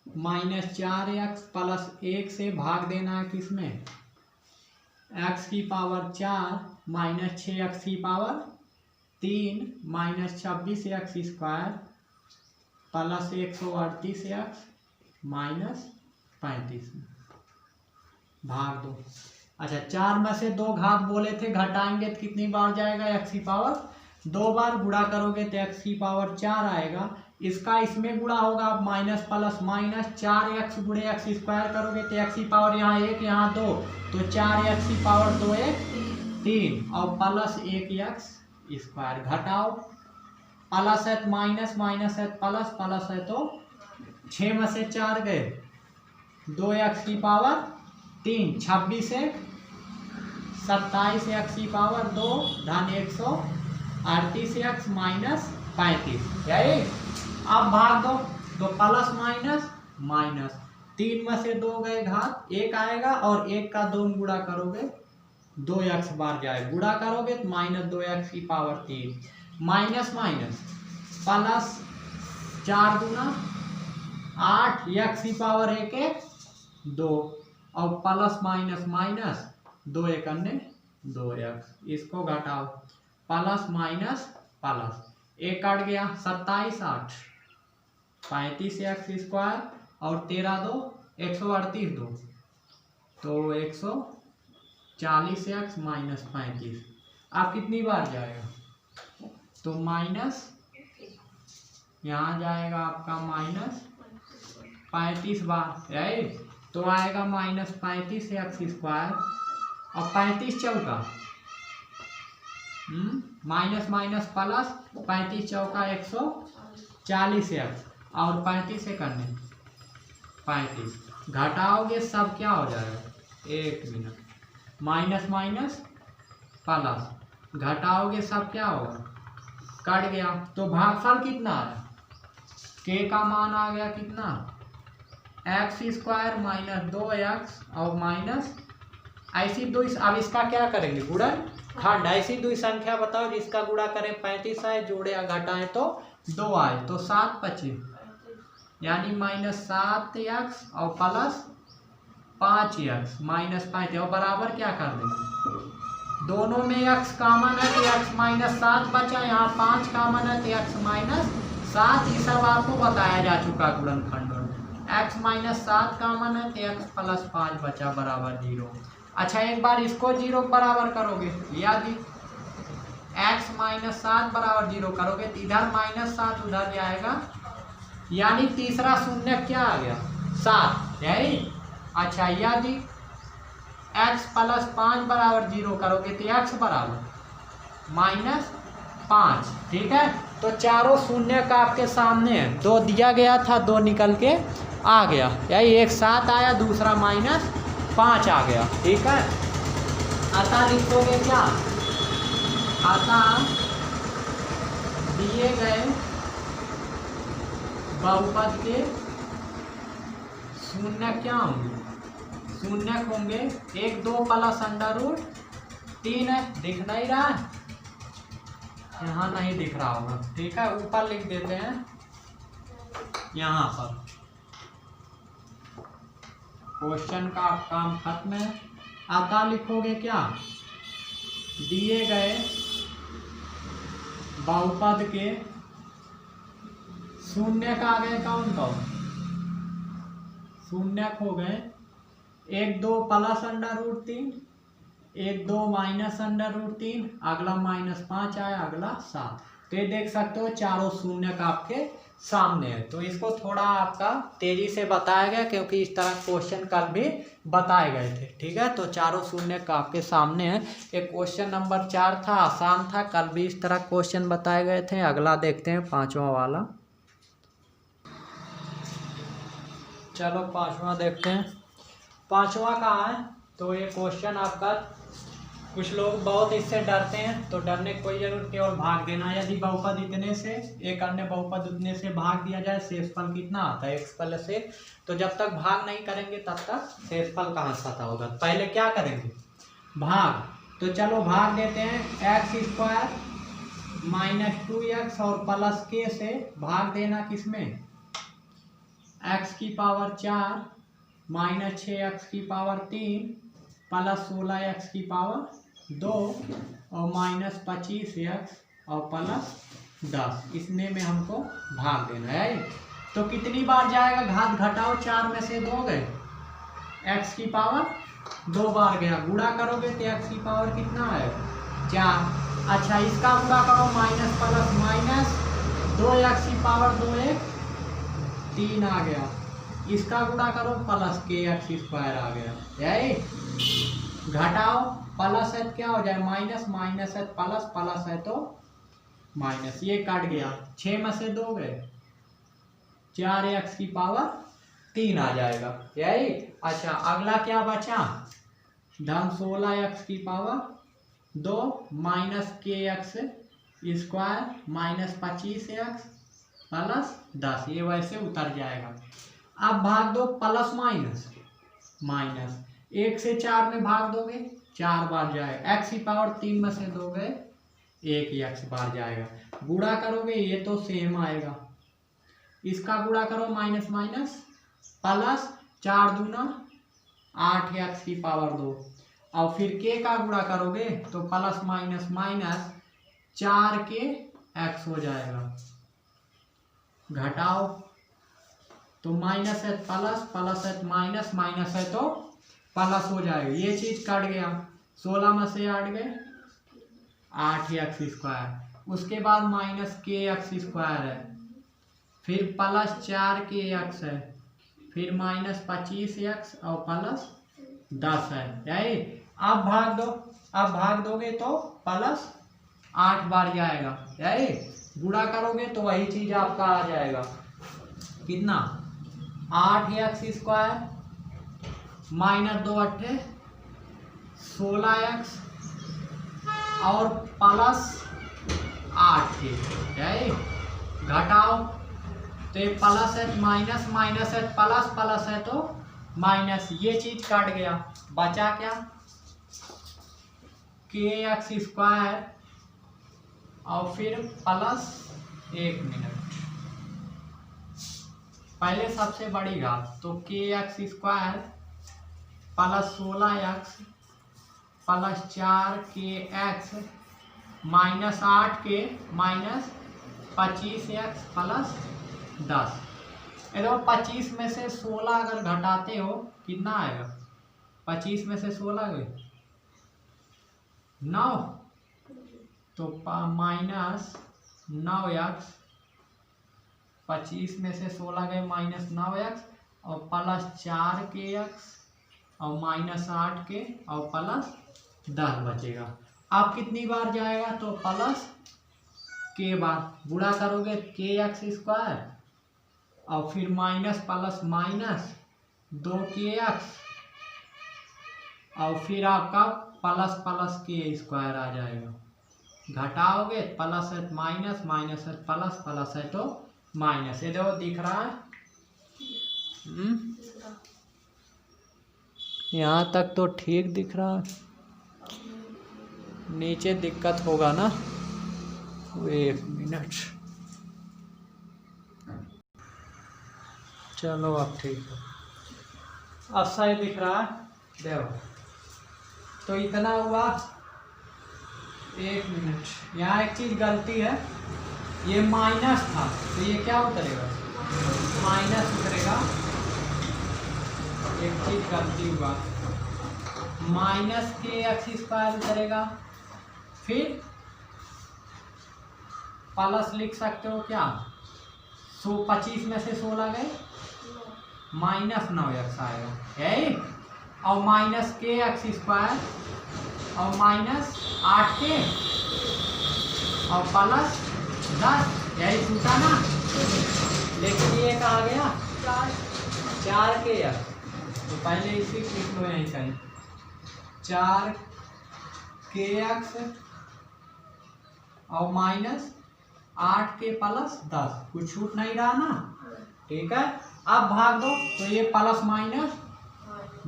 -4x प्लस 1 से भाग देना है किसमें, x की पावर 4 माइनस 6x की power 3 minus 26x² plus 138x minus 35 में भाग दो। अच्छा 4 में से 2 घात बोले थे, घटाएंगे तो कितनी बार जाएगा, x की पावर 2 बार। गुणा करोगे तो x की पावर 4 आएगा। इसका इसमें गुणा होगा, आप माइनस प्लस माइनस 4x गुणे x² करोगे तो x की पावर यहाँ 1 यहाँ 2, तो 4x की पावर 2 1 3 और प्लस 1x²। घटाओ, प्लस है तो माइनस, माइनस है तो प्लस, प्लस है तो 6 में से 4 गए 2x की पावर 3, 26 1 27x की पावर 2 धन 138x माइनस 35। यही अब भाग दो, तो प्लस माइनस माइनस 3 में से 2 गए घात 1 आएगा और 1 का 2 गुणा करोगे 2x बार जाए, गुणा करोगे तो माइनस 2x की पावर 3 माइनस माइनस प्लस 4 गुना 8 x की पावर 1 1 2 और प्लस माइनस माइनस 2 1 2x। इसको घटाओ, प्लस माइनस प्लस 1 कट गया 27 8 35x² और 13 2 138 2 तो 140x माइनस 35। आप कितनी बार जाएगा, तो माइनस यहाँ जाएगा आपका माइनस 35 बार, राइट। तो आएगा माइनस 35x² और 35 चौका माइनस माइनस प्लस 35 चौका 140x और 35 से करने 35 घटाओगे सब क्या हो जाएगा, 1 मिनट, माइनस माइनस प्लस घटाओगे सब क्या होगा, कट गया। तो भागफल कितना है, k का मान आ गया कितना, x² माइनस 2x और माइनस ऐसी 2। अब इसका क्या करेंगे, गुणन खंड। ऐसी 2 संख्या बताओ जिसका गुणा करें 35 आए, जोड़े या घटाएं तो 2 आए, तो 7 25 यानी माइनस 7x और प्लस 5x माइनस 5 और बराबर क्या कर देंगे, दोनों में x कॉमन है तो x माइनस 7 बचा, यहाँ 5 कॉमन है तो x माइनस 7। ये सब आपको बताया जा चुका गुणनखंड में। x माइनस 7 कॉमन है तो x प्लस 5 बचा बराबर 0। अच्छा एक बार इसको 0 बराबर करोगे, यदि x माइनस 7 बराबर 0 करोगे तो इधर माइनस 7 उधर जाएगा, यानी तीसरा शून्य क्या आ गया 7, यही। अच्छा यदि x प्लस 5 बराबर 0 करोगे तो x बराबर माइनस 5, ठीक है। तो चारों शून्य का आपके सामने है, 2 दिया गया था 2 निकल के आ गया, यही एक 7 आया दूसरा माइनस 5 आ गया, ठीक है। अतः लिखोगे क्या, अतः दिए गए बहुपद के शून्य क्या होंगे, शून्य होंगे 1 2 प्लस √3 है, दिख नहीं रहा है, यहाँ नहीं दिख रहा होगा, ठीक है। ऊपर लिख देते हैं यहाँ पर, क्वेश्चन का काम खत्म है। अतः लिखोगे क्या, दिए गए बहुपद के शून्य का आ गए कौन कौन, शून्य हो गए 1 2 प्लस √3 1 2 माइनस √3, अगला माइनस 5 आया, अगला 7। तो ये देख सकते हो चारों शून्य का आपके सामने है। तो इसको थोड़ा आपका तेजी से बताया गया क्योंकि इस तरह क्वेश्चन कल भी बताए गए थे, ठीक है। तो चारों शून्य का आपके सामने है। एक क्वेश्चन नंबर 4 था, आसान था, कल भी इस तरह क्वेश्चन बताए गए थे। अगला देखते हैं 5वां वाला। चलो 5वां देखते हैं। 5वां कहाँ है, तो ये क्वेश्चन आपका कुछ लोग बहुत इससे डरते हैं, तो डरने की कोई जरूरत नहीं, केवल भाग देना। यदि बहुपद इतने से एक अन्य बहुपद उतने से भाग दिया जाए, शेषफल कितना आता है x से। तो जब तक भाग नहीं करेंगे तब तक शेषफल कहाँ से पता होगा। पहले क्या करेंगे, भाग। तो चलो भाग देते हैं, x² -2x और प्लस k से भाग देना किसमें, x की पावर 4 -6x की पावर 3 प्लस 16x की पावर 2 और -25x और प्लस 10, इसमें में हमको भाग देना है। तो कितनी बार जाएगा, घात घटाओ, 4 में से 2 गए, x की पावर 2 बार गया, गुणा करोगे तो x की पावर कितना है 4। अच्छा इसका गुणा करो, माइनस प्लस माइनस 2x की पावर 2 1 3 आ गया, इसका गुणा करो प्लस kx² आ गया। यही घटाओ, प्लस है क्या हो जाए माइनस, माइनस है प्लस, प्लस है तो माइनस, ये कट गया, 6 में से 2 गए, 4x की पावर 3 आ जाएगा। यही। अच्छा अगला क्या बचा, धन 16x की power 2 minus kx² minus 25x plus 10, ये वैसे उतर जाएगा। अब भाग दो प्लस माइनस, माइनस 1 से 4 में भाग दोगे 4 बार जाएगा, x की पावर 3 में से 2 गए 1x बार जाएगा, गुणा करोगे ये तो सेम आएगा, इसका गुणा करो माइनस माइनस प्लस 4 दूना 8x की पावर 2 और फिर k का गुणा करोगे तो प्लस माइनस माइनस 4kx हो जाएगा, घटाओ तो माइनस है प्लस, प्लस है माइनस, माइनस है तो प्लस हो जाएगा, ये चीज कट गया, 16 में से 8 गए 8x², उसके बाद माइनस kx² है, फिर प्लस 4kx है, फिर माइनस 25x और प्लस 10 है। यही। अब भाग दो, अब भाग दोगे तो प्लस 8 बार जाएगा, यही गुणा करोगे तो वही चीज आपका आ जाएगा, कितना 8x² माइनस 2 8 16x और प्लस 8 यही, घटाओ तो ये प्लस है माइनस, माइनस है प्लस, प्लस है तो माइनस, ये चीज काट गया, बचा क्या kx² और फिर प्लस 1 मिनट, पहले सबसे बड़ी घात तो kx² plus 16x plus 4kx minus 8k minus 25x plus 10। देखो 25 में से 16 अगर घटाते हो कितना आएगा, 25 में से 16 गए 9, तो माइनस 9x, 25 में से 16 गए माइनस 9x और प्लस 4kx और माइनस 8k और प्लस 10 बचेगा। अब कितनी बार जाएगा तो प्लस k बार, गुणा करोगे kx² और फिर माइनस प्लस माइनस 2kx और फिर आपका प्लस प्लस k² आ जाएगा, घटाओगे प्लस है माइनस, माइनस है प्लस, प्लस है तो माइनस, ये देखो दिख रहा है। यहाँ तक तो ठीक दिख रहा है, नीचे दिक्कत होगा ना, 1 मिनट, चलो अब ठीक है, अब सही दिख रहा है। देखो तो इतना हुआ, 1 मिनट, यहाँ एक चीज गलती है, ये माइनस था तो ये क्या उतरेगा माइनस उतरेगा, एक चीज गलती हुआ, माइनस kx² उतरेगा, फिर प्लस लिख सकते हो क्या, 25 में से 16 गए माइनस 9x आएगा, यही, और माइनस kx² और माइनस 8k और प्लस 10, यही छूटा ना, लेकिन ये कहा गया 4k, तो पहले इसी लिख लो यहीं कहीं, के एक्स और माइनस 8 के प्लस 10, कुछ छूट नहीं रहा ना, ठीक है। अब भाग दो तो ये प्लस माइनस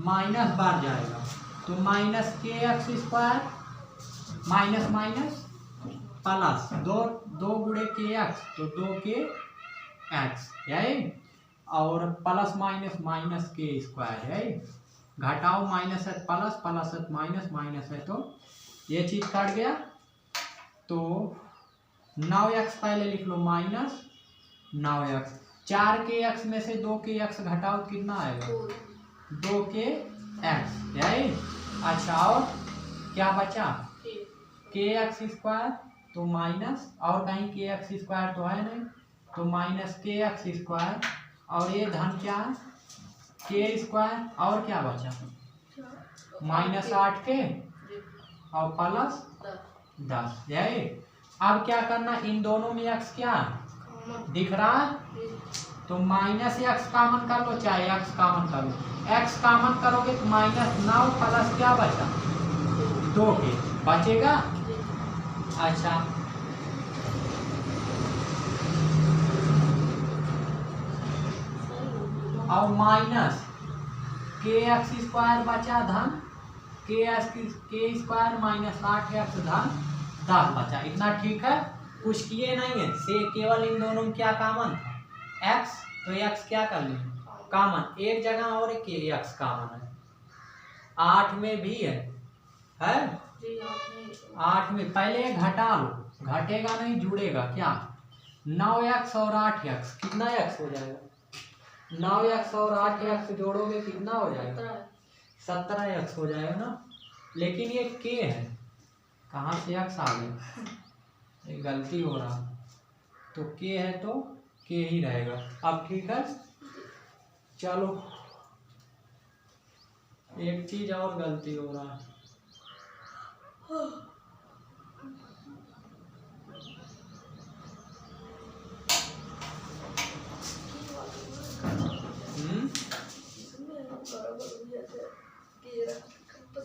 माइनस बढ़ जाएगा, तो माइनस के x square minus minus plus दो गुणे के एक्स तो 2 के एक्स यही, और प्लस माइनस माइनस के स्क्वायर है, घटाओ माइनस है प्लस प्लस है माइनस माइनस है, तो ये चीज कट गया। तो 9x पहले लिख लो माइनस 9x, 4 के एक्स में से 2 के एक्स घटाओ तो कितना आएगा 2 के एक्स यही। अच्छा और क्या बचा के एक्स स्क्वायर, तो माइनस और कहीं के एक्स स्क्वायर तो है नहीं, तो माइनस के एक्स स्क्वायर, और ये धन क्या है के स्क्वायर, और क्या बचा माइनस 8 के और प्लस 10 यही। अब क्या करना, इन दोनों में x क्या दिख रहा है, तो माइनस एक्स कॉमन कर लो चाहे x कॉमन कर लो, x कॉमन करोगे तो माइनस 9 प्लस क्या बचा 2 के बचेगा। अच्छा और माइनस के एक्स स्क्वायर बचा धन के स्क्वायर माइनस 8x धन 10 बचा, इतना ठीक है, कुछ किए नहीं है से, केवल इन दोनों में क्या कॉमन था x, तो x क्या कर लें कॉमन, एक जगह और के x कॉमन है, 8 में भी है 8 में, पहले घटा लो, घटेगा नहीं जुड़ेगा क्या, 9x और 8x कितना x हो जाएगा, 9x और 8x जोड़ोगे कितना हो जाएगा 17x हो जाएगा ना, लेकिन ये k है, कहाँ से x आ गया, ये गलती हो रहा, तो k है तो k ही रहेगा। अब ठीक है, चलो एक चीज और गलती हो रहा है,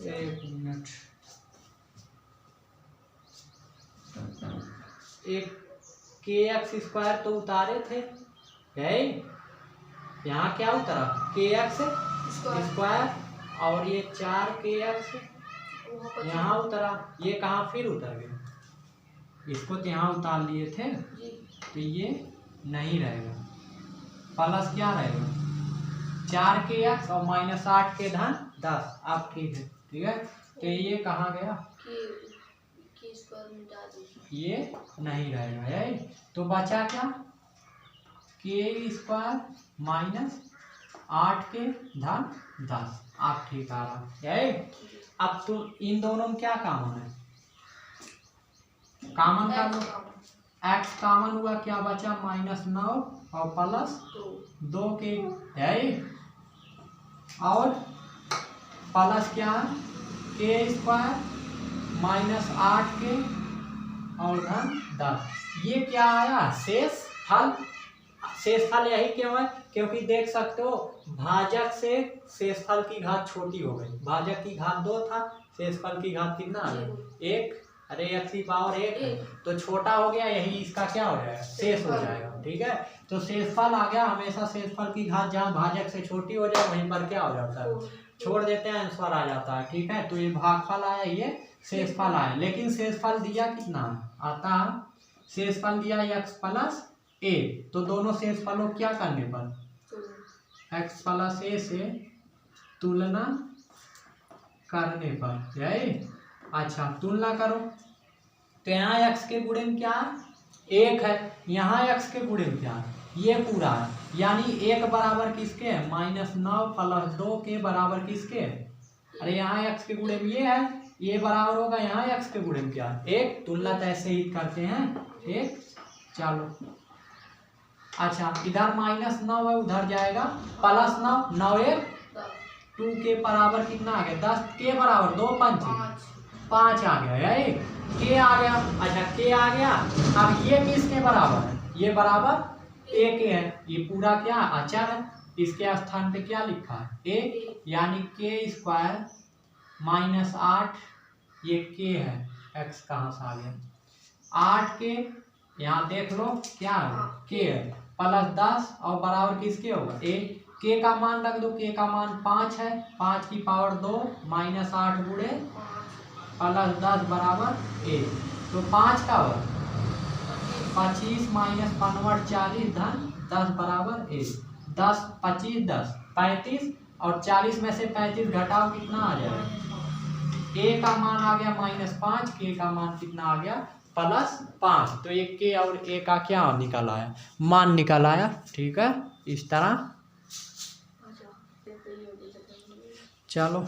एक मिनट, एक के एक्स स्क्वायर तो उतारे थे है, यहाँ क्या उतरा के एक्स स्क्वायर, और ये 4 के एक्स यहाँ उतरा, ये कहाँ फिर उतर गया, इसको तो यहाँ उतार लिए थे, तो ये नहीं रहेगा, प्लस क्या रहेगा 4 के एक्स और माइनस 8 के धन 10, आप ठीक है, ठीक है, तो ये कहाँ गया ये नहीं रहेगा है, तो बचा क्या के स्क्वायर माइनस 8 के धन 10, आप ठीक आ रहा है। अब तो इन दोनों में क्या कॉमन है, कॉमन कर लो, x कॉमन हुआ, क्या बचा माइनस 9 और प्लस 2 के है, और प्लस क्या है के स्क्वायर माइनस 8 के और धन 10, ये क्या आया शेष फल, शेष फल यही क्यों है क्योंकि देख सकते हो भाजक से शेषफल की घात छोटी हो गई, भाजक की घात 2 था, शेषफल की घात कितना आ गया 1, अरे x की पावर 1 है तो छोटा हो गया, यही इसका क्या हो जाएगा शेष हो जाएगा, ठीक है, तो शेषफल आ गया, हमेशा शेषफल की घात जहाँ भाजक से छोटी हो जाए वहीं पर क्या हो जाता है छोड़ देते हैं, आंसर आ जाता है, ठीक है, तो ये भागफल आया, ये शेषफल आया, लेकिन शेषफल दिया कितना आता है, शेषफल दिया x प्लस a, तो दोनों शेषफलों क्या करने पर x प्लस a से तुलना करने पर यही। अच्छा तुलना करो, तो यहाँ x के गुणे में क्या है 1 है, यहाँ x के गुणे में क्या है ये पूरा है, यानी 1 बराबर किसके है -9 प्लस 2 के बराबर किसके है, अरे यहाँ x के गुणे में ये है, ये बराबर होगा यहाँ x के गुणे में क्या है 1, तुलना तो ऐसे ही करते हैं 1, चलो अच्छा इधर -9 है उधर जाएगा +9, 9 1 2 के बराबर कितना आ गया 10 के बराबर 2 5 आ गया है, के आ गया, अच्छा के आ गया, अब ये किसके बराबर है, ये बराबर a के है, ये पूरा क्या अचर है, इसके स्थान पे क्या लिखा है a, यानी के स्क्वायर -8 ये के है, एक्स कहाँ से आ गया, 8 के, यहाँ देख लो क्या है, के है, प्लस 10 और बराबर किसके होगा, ए। के का मान रख दो, के का मान 5 है, 5 की पावर 2 माइनस 8 गुणे प्लस 10 बराबर ए। तो 5 का होगा 25 माइनस 5 40 धन 10 बराबर ए। 10 25 10 35 और 40 में से 35 घटाओ कितना आ जाएगा, ए का मान आ गया -5, के का मान कितना आ गया +5। तो ये के और ए का क्या निकल आया, मान निकल आया। ठीक है, इस तरह। चलो,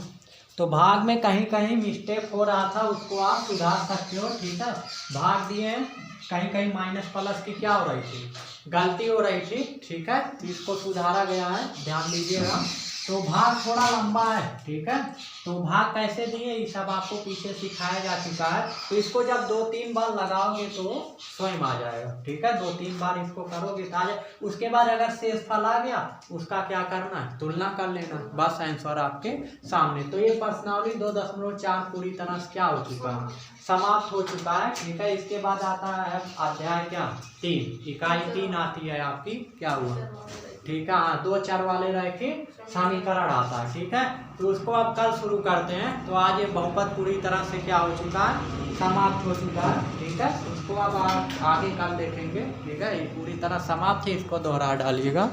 तो भाग में कहीं कहीं मिस्टेक हो रहा था, उसको आप सुधार सकते हो। ठीक है, भाग दिए हैं, कहीं कहीं माइनस प्लस की क्या हो रही थी, गलती हो रही थी। ठीक है, तो इसको सुधारा गया है, ध्यान दीजिएगा। तो भाग थोड़ा लंबा है। ठीक है, तो भाग कैसे दिए ये सब आपको पीछे सिखाया जा चुका है। तो इसको जब 2-3 बार लगाओगे तो स्वयं आ जाएगा। ठीक है, 2-3 बार इसको करोगे तो आ जाए। उसके बाद अगर शेषफल आ गया उसका क्या करना है, तुलना कर लेना, बस आंसर आपके सामने। तो ये प्रश्नावली 2.4 पूरी तरह से क्या हो चुका है, समाप्त हो चुका है। ठीक है, इसके बाद आता है अध्याय क्या 3, इकाई 3 आती है आपकी, क्या हुआ। ठीक है, हाँ, 2 चर वाले रह के समीकरण आता है। ठीक है, तो उसको अब कल शुरू करते हैं। तो आज ये बहुपद पूरी तरह से क्या हो चुका है, समाप्त हो चुका है। ठीक है, उसको अब आगे कल देखेंगे। ठीक है, ये पूरी तरह समाप्त है, इसको दोहरा डालिएगा।